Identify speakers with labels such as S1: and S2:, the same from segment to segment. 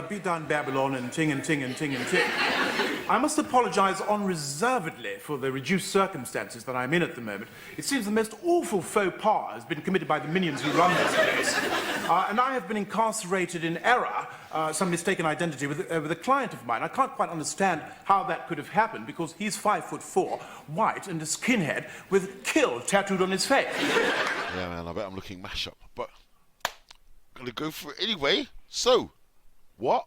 S1: beat down Babylon and ting and ting and ting and ting. I must apologize unreservedly for the reduced circumstances that I'm in at the moment. It seems the most awful faux pas has been committed by the minions who run this place. And I have been incarcerated in error, some mistaken identity, with a client of mine. I can't quite understand how that could have happened, because he's 5'4", white, and a skinhead with "kill" tattooed on his face.
S2: Yeah, man, I bet I'm looking mash up, but I'm gonna go for it anyway. So, what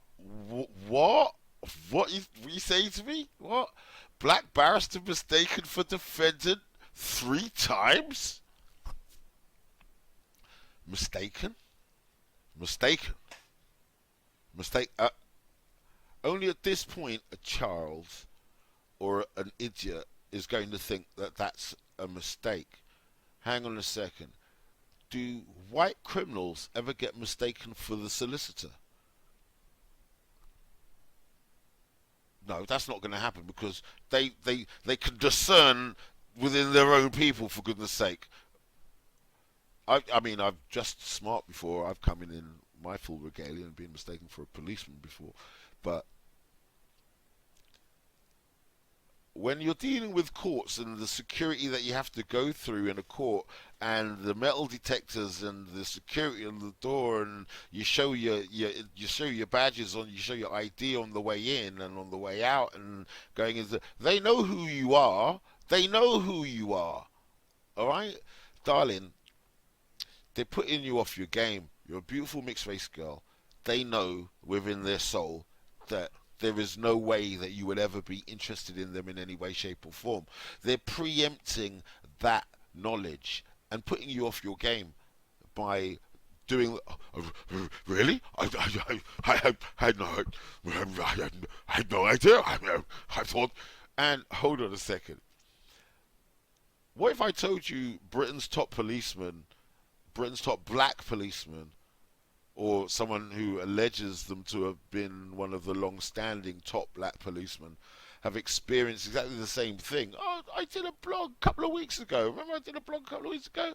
S2: you say to me? What? Black barrister mistaken for defendant 3 times? Mistaken? Only at this point a child or an idiot is going to think that that's a mistake. Hang on a second. Do white criminals ever get mistaken for the solicitor? No, that's not going to happen, because they can discern within their own people, for goodness sake. I mean, I've just smart before. I've come in my full regalia and been mistaken for a policeman before. But when you're dealing with courts and the security that you have to go through in a court, and the metal detectors and the security on the door, and you show your badges on, you show your ID on the way in and on the way out, and going into, they know who you are. They know who you are. All right, darling. They're putting you off your game. You're a beautiful mixed race girl. They know within their soul that there is no way that you would ever be interested in them in any way, shape or form. They're preempting that knowledge and putting you off your game by doing... really? I had no idea. I thought... And hold on a second. What if I told you Britain's top policeman, Britain's top black policeman, or someone who alleges them to have been one of the long-standing top black policemen, have experienced exactly the same thing? Oh, I did a blog a couple of weeks ago. Remember I did a blog a couple of weeks ago?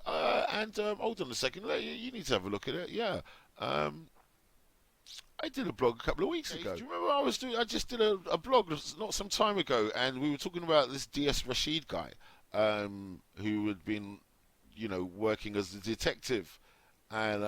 S2: Hold on a second. You need to have a look at it. Yeah. I did a blog a couple of weeks ago. Do you remember I just did a blog not some time ago, and we were talking about this DS Rashid guy, who had been, working as a detective. And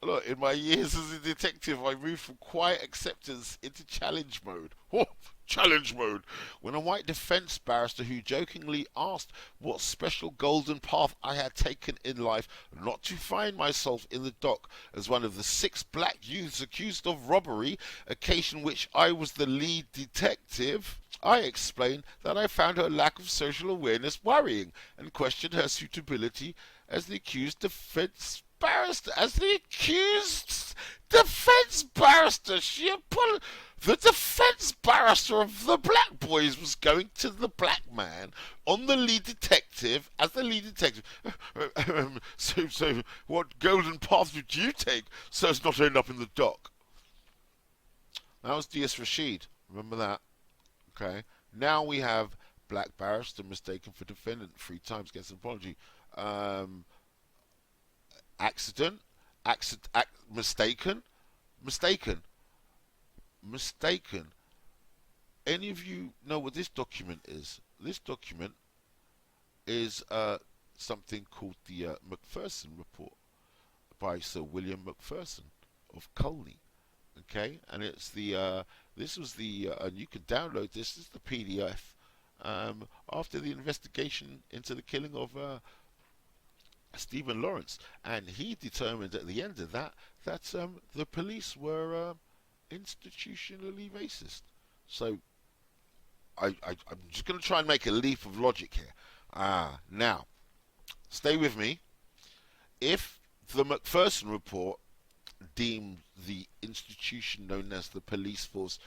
S2: look, in my years as a detective, I moved from quiet acceptance into challenge mode. Oh, challenge mode. When a white defense barrister who jokingly asked what special golden path I had taken in life not to find myself in the dock as one of the 6 black youths accused of robbery, occasion which I was the lead detective, I explained that I found her lack of social awareness worrying, and questioned her suitability as the accused defense barrister. The defense barrister of the black boys was going to the black man on the lead detective as the lead detective. So what golden path would you take so as not to end up in the dock? That was DS Rashid. Remember that? Okay. Now we have black barrister mistaken for defendant 3 times, gets an apology. Mistaken. Any of you know what this document is? This document is something called the Macpherson Report by Sir William Macpherson of Colney. Okay, and it's the this was the and you can download this. This is the PDF after the investigation into the killing of Stephen Lawrence, and he determined at the end of that the police were institutionally racist. So I'm just going to try and make a leap of logic here. Now, stay with me. If the Macpherson Report deemed the institution known as the police force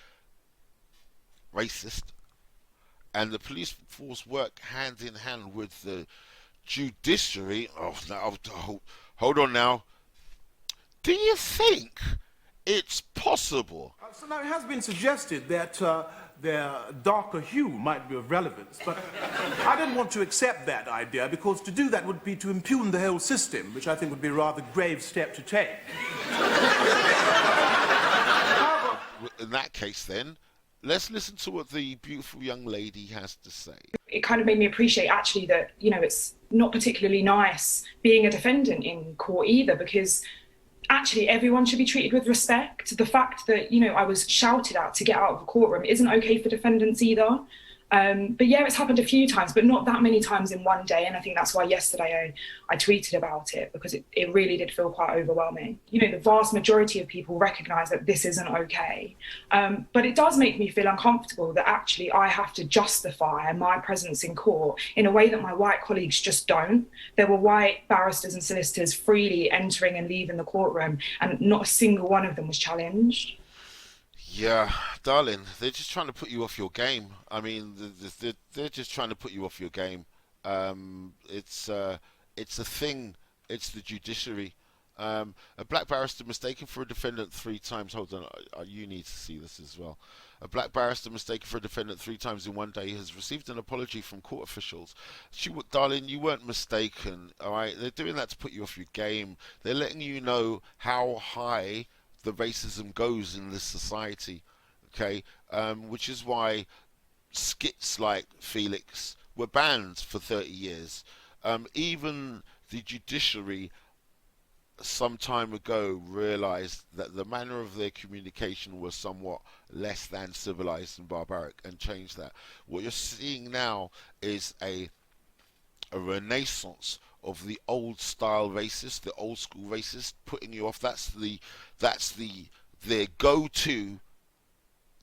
S2: racist, and the police force work hand in hand with the judiciary. Hold on now. Do you think it's possible?
S1: So now it has been suggested that their darker hue might be of relevance, but I don't want to accept that idea, because to do that would be to impugn the whole system, which I think would be a rather grave step to take.
S2: in that case, then let's listen to what the beautiful young lady has to say.
S3: It kind of made me appreciate actually that, you know, it's not particularly nice being a defendant in court either, because actually everyone should be treated with respect. The fact that, you know, I was shouted at to get out of the courtroom isn't okay for defendants either. But yeah, it's happened a few times, but not that many times in one day. And I think that's why yesterday I tweeted about it, because it really did feel quite overwhelming. You know, the vast majority of people recognise that this isn't okay. But it does make me feel uncomfortable that actually I have to justify my presence in court in a way that my white colleagues just don't. There were white barristers and solicitors freely entering and leaving the courtroom, and not a single one of them was challenged.
S2: Yeah, darling, they're just trying to put you off your game. I mean, they're just trying to put you off your game. It's a thing. It's the judiciary. A black barrister mistaken for a defendant 3 times. Hold on, you need to see this as well. A black barrister mistaken for a defendant 3 times in one day has received an apology from court officials. Darling, you weren't mistaken. All right, they're doing that to put you off your game. They're letting you know how high the racism goes in this society, okay? Which is why skits like Felix were banned for 30 years. Even the judiciary some time ago realized that the manner of their communication was somewhat less than civilized and barbaric, and changed that. What you're seeing now is a renaissance of the old style racist, the old school racist, putting you off. That's their go-to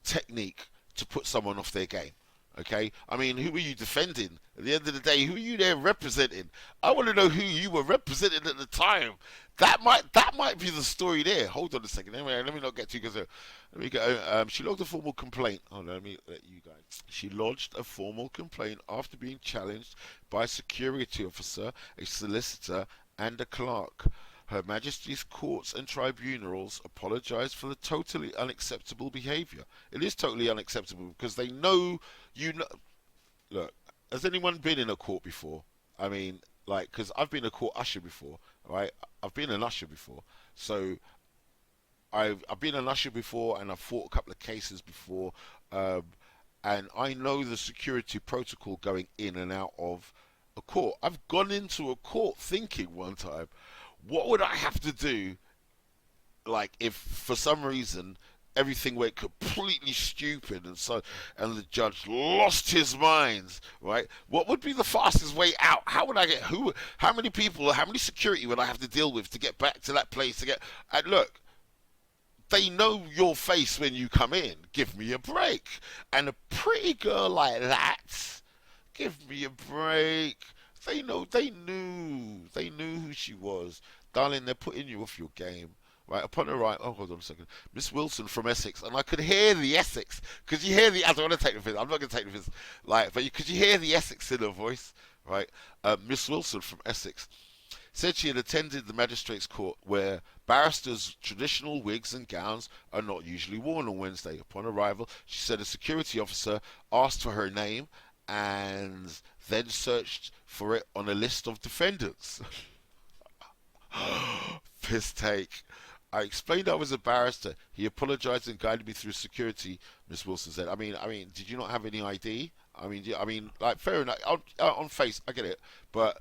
S2: technique to put someone off their game. Okay, I mean, who are you defending? At the end of the day, who are you there representing? I want to know who you were representing at the time. That might be the story there. Hold on a second. Anyway, let me not get too because let me go. She logged a formal complaint. Hold on, let me let you guys. She lodged a formal complaint after being challenged by a security officer, a solicitor, and a clerk. Her Majesty's courts and tribunals apologise for the totally unacceptable behaviour. It is totally unacceptable because they know you know. Look, has anyone been in a court before? I mean, like, because I've been a court usher before, right? I've been an usher before, so I've been an usher before, and I've fought a couple of cases before, and I know the security protocol going in and out of a court. I've gone into a court thinking one time, what would I have to do, like, if for some reason everything went completely stupid and the judge lost his mind, right? What would be the fastest way out? How would I get how many people, how many security would I have to deal with to get back to that place and look, they know your face when you come in. Give me a break. And a pretty girl like that, give me a break. They knew who she was. Darling, they're putting you off your game. Right, upon her right, oh, hold on a second. Miss Wilson from Essex, and I could hear the Essex, because you hear I don't want to take the piss, I'm not going to take the piss, like, but because you hear the Essex in her voice, right? Miss Wilson from Essex said she had attended the magistrate's court where barristers' traditional wigs and gowns are not usually worn on Wednesday. Upon arrival, she said a security officer asked for her name and then searched for it on a list of defendants. Piss take. I explained I was a barrister. He apologized and guided me through security, Miss Wilson said. I mean, did you not have any ID? I mean, like, fair enough. On face, I get it. But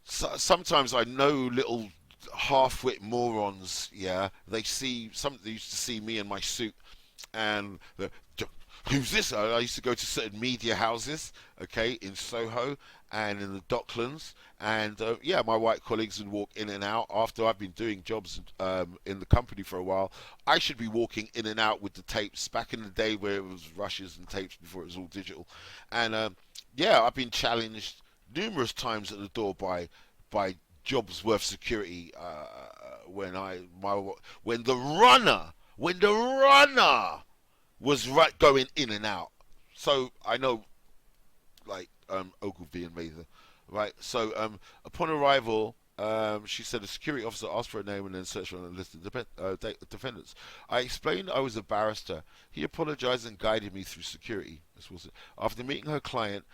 S2: sometimes I know little half-wit morons, yeah, they used to see me in my suit, and who's this? I used to go to certain media houses, okay, in Soho and in the Docklands, and yeah, my white colleagues would walk in and out after I've been doing jobs in the company for a while. I should be walking in and out with the tapes back in the day where it was rushes and tapes before it was all digital, and yeah, I've been challenged numerous times at the door by jobs worth security when the runner was going in and out. So I know, like, Ogilvy and Mather, right? So upon arrival, she said a security officer asked for her name and then searched on a list of defendants. I explained I was a barrister. He apologized and guided me through security. After meeting her client,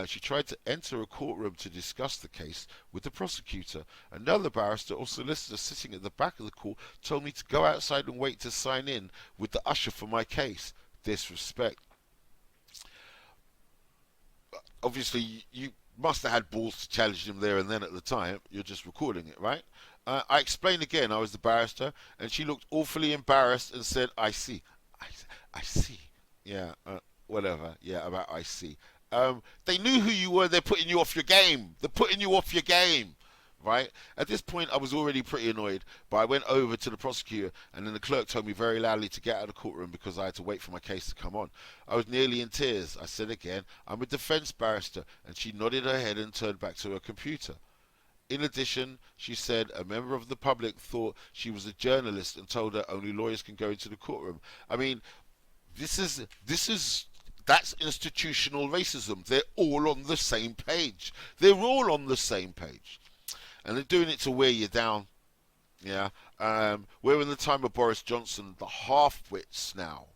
S2: She tried to enter a courtroom to discuss the case with the prosecutor. Another barrister or solicitor sitting at the back of the court told me to go outside and wait to sign in with the usher for my case. Disrespect. Obviously, you must have had balls to challenge him there and then at the time. You're just recording it, right? I explained again I was the barrister, and she looked awfully embarrassed and said, I see. I see. Yeah, whatever. Yeah, about I see. They knew who you were. They're putting you off your game. They're putting you off your game, right? At this point, I was already pretty annoyed, but I went over to the prosecutor, and then the clerk told me very loudly to get out of the courtroom because I had to wait for my case to come on. I was nearly in tears. I said again, I'm a defense barrister, and she nodded her head and turned back to her computer. In addition, she said a member of the public thought she was a journalist and told her only lawyers can go into the courtroom. I mean, that's institutional racism. They're all on the same page. They're all on the same page. And they're doing it to wear you down. Yeah. We're in the time of Boris Johnson, the half-wits now.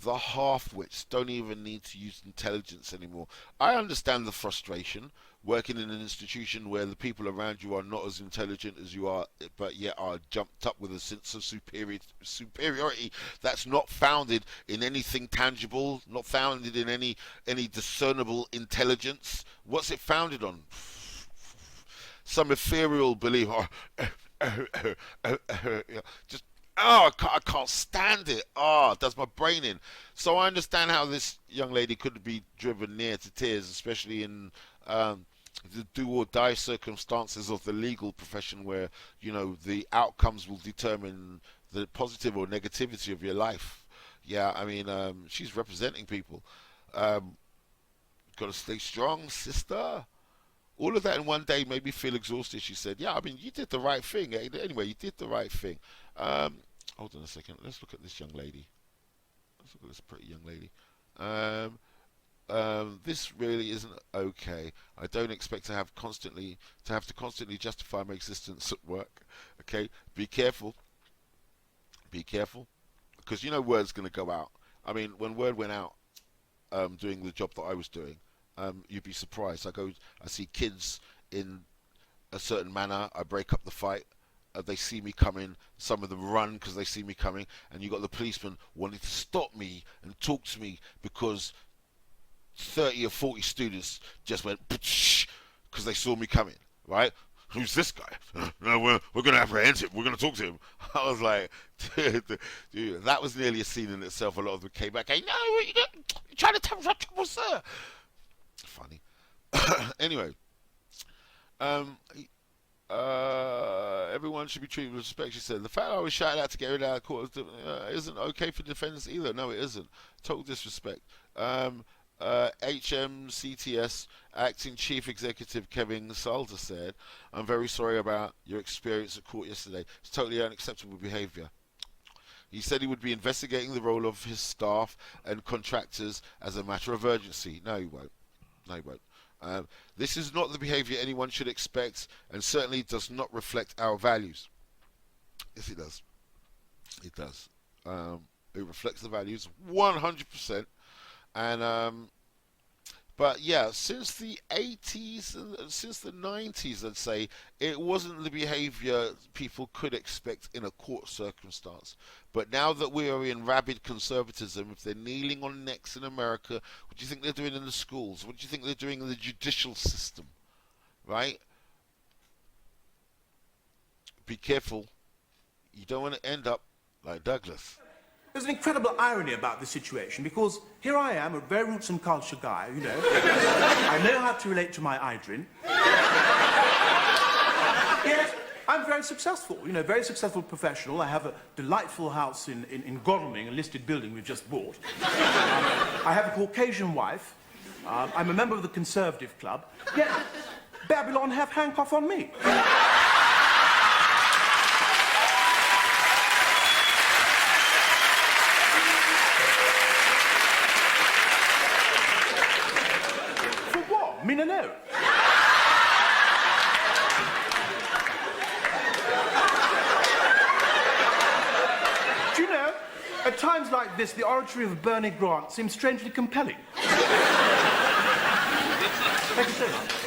S2: The half-wits don't even need to use intelligence anymore. I understand the frustration working in an institution where the people around you are not as intelligent as you are, but yet are jumped up with a sense of superiority that's not founded in anything tangible, not founded in any discernible intelligence. What's it founded on? Some ethereal belief. Just I can't stand it. Does my brain in. So I understand how this young lady could be driven near to tears, especially in the do-or-die circumstances of the legal profession where, you know, the outcomes will determine the positive or negativity of your life. Yeah, I mean, she's representing people. Got to stay strong, sister. All of that in one day made me feel exhausted, she said. Yeah, I mean, you did the right thing. Anyway, you did the right thing. Hold on a second. Let's look at this young lady. Let's look at this pretty young lady. This really isn't okay. I don't expect to have to constantly justify my existence at work. Okay, be careful. Be careful, because you know word's going to go out. I mean, when word went out, doing the job that I was doing, you'd be surprised. I see kids in a certain manner. I break up the fight. They see me coming. Some of them run because they see me coming, and you got the policeman wanting to stop me and talk to me because 30 or 40 students just went because they saw me coming, right? Who's this guy? No, we're going to apprehend him. We're going to talk to him. I was like, dude, that was nearly a scene in itself. A lot of them came back, hey, no, you're trying to tell us trouble, sir. Funny. Anyway, everyone should be treated with respect, she said. The fact I was shouted out to get rid of the court isn't okay for defendants either. No, it isn't. Total disrespect. HMCTS Acting Chief Executive Kevin Salter said, I'm very sorry about your experience at court yesterday. It's totally unacceptable behaviour. He said he would be investigating the role of his staff and contractors as a matter of urgency. No, he won't. No, he won't. This is not the behaviour anyone should expect, and certainly does not reflect our values. Yes, it does. It does. It reflects the values 100%. And but yeah, since the 80s and since the 90s, I'd say, it wasn't the behaviour people could expect in a court circumstance. But now that we are in rabid conservatism, if they're kneeling on necks in America, what do you think they're doing in the schools? What do you think they're doing in the judicial system? Right? Be careful. You don't want to end up like Douglas.
S1: There's an incredible irony about this situation, because here I am, a very roots and culture guy, you know. I know how to relate to my Idrin. Yes, I'm very successful, you know, very successful professional. I have a delightful house in Godalming, a listed building we've just bought. I have a Caucasian wife. I'm a member of the Conservative Club. Yet, Babylon have handcuff on me. Me no. Do you know, at times like this, the oratory of Bernie Grant seems strangely compelling. Thank you so much.